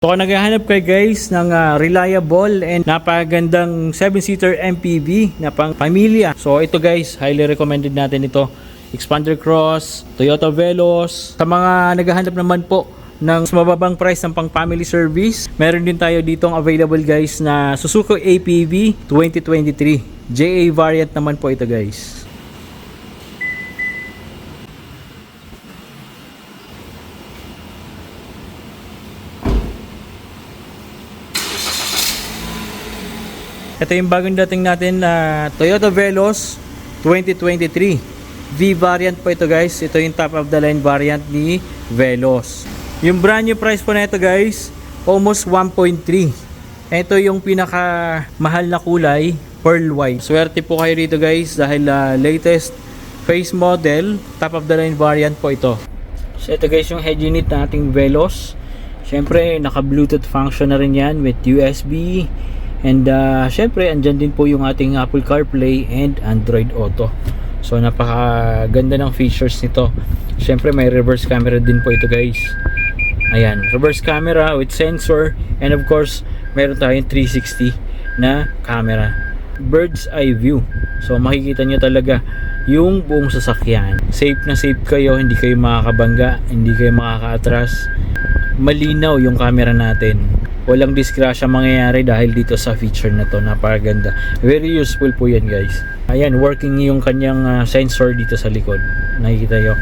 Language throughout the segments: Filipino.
So kung naghahanap kayo guys ng reliable and napagandang 7-seater MPV na pang pamilya. So ito guys, highly recommended natin ito. Xpander Cross, Toyota Veloz. Sa mga naghahanap naman po ng mababang price ng pang family service, meron din tayo ditong available guys na Suzuki APV 2023. JA variant naman po ito guys. Ito yung bagong dating natin na Toyota Veloz 2023. V variant po ito guys. Ito yung top of the line variant ni Veloz. Yung brand new price po na ito guys, almost 1.3. Ito yung pinaka mahal na kulay, pearl white. Swerte po kayo rito guys dahil latest face model, top of the line variant po ito. So ito guys yung head unit na ating Veloz. Syempre naka Bluetooth function na rin yan with USB. And syempre andyan din po yung ating Apple CarPlay and Android Auto. So napakaganda ng features nito. Syempre may reverse camera din po ito guys. Ayan, reverse camera with sensor, and of course meron tayong 360 na camera, bird's eye view. So makikita nyo talaga yung buong sasakyan. Safe na safe kayo, hindi kayo makakabangga, hindi kayo makakaatras. Malinaw yung camera natin. Walang disgrasya mangyayari dahil dito sa feature na to. Napakaganda, very useful po yan guys. Ayan, working yung kanyang sensor dito sa likod, nakikita nyo.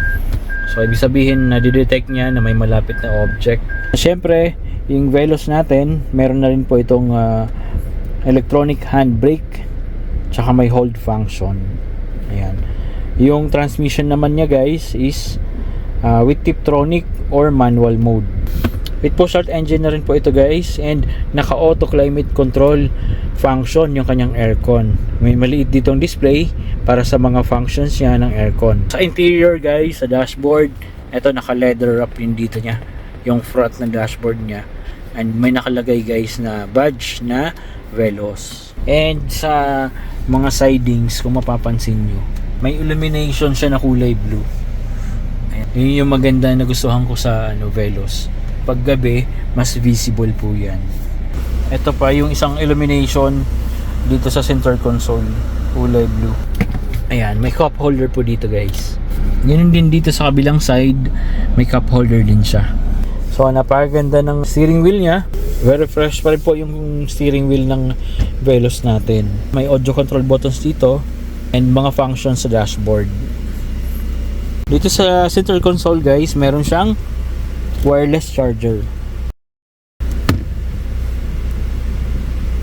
So ibig sabihin na didetect niya na may malapit na object. Siyempre yung Veloz natin, meron na rin po itong electronic handbrake, tsaka may hold function. Ayan, yung transmission naman niya guys is with Tiptronic or manual mode. With push start engine na rin po ito guys, and naka auto climate control function yung kanyang aircon. May maliit ditong display para sa mga functions niya ng aircon. Sa interior guys, sa dashboard, ito naka leather wrap yung dito niya, yung front ng dashboard niya, and may nakalagay guys na badge na Veloz. And sa mga sidings, kung mapapansin nyo, may illumination siya na kulay blue. Ayan. Yun yung maganda na gustuhan ko sa Veloz. Pag gabi, mas visible po yan. Ito pa yung isang illumination dito sa center console, kulay blue. Ayan, may cup holder po dito guys. Ganun din dito sa kabilang side, may cup holder din siya. So napakaganda ng steering wheel niya. Very fresh pa rin po yung steering wheel ng Veloz natin. May audio control buttons dito and mga functions sa dashboard. Dito sa center console guys, meron siyang wireless charger.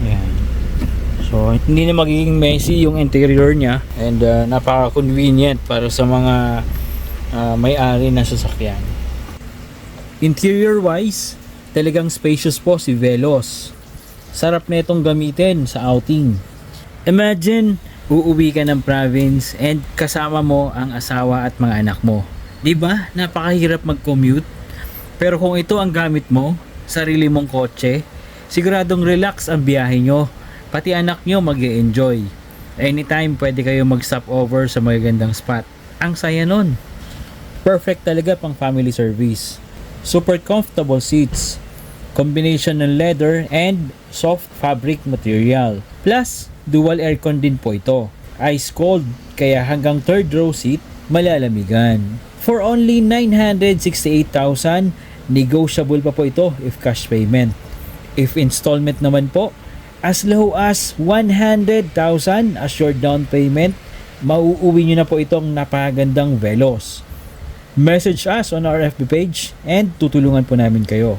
Ayan. So hindi na magiging messy yung interior niya, and napaka-convenient para sa mga may-ari na sasakyan. Interior wise, talagang spacious po si Veloz. Sarap na itong gamitin sa outing. Imagine, uuwi ka ng province and kasama mo ang asawa at mga anak mo. 'Di ba? Napakahirap mag-commute. Pero kung ito ang gamit mo, sarili mong kotse, siguradong relax ang biyahe nyo. Pati anak nyo mag-e-enjoy. Anytime pwede kayo mag-stop over sa magagandang spot. Ang saya nun. Perfect talaga pang family service. Super comfortable seats. Combination ng leather and soft fabric material. Plus, dual aircon din po ito. Ice cold, kaya hanggang third row seat, malalamigan. For only 968,000, negotiable pa po ito if cash payment. If installment naman po, as low as 100,000 assured down payment, mauuwi nyo na po itong napakagandang Veloz. Message us on our FB page and tutulungan po namin kayo.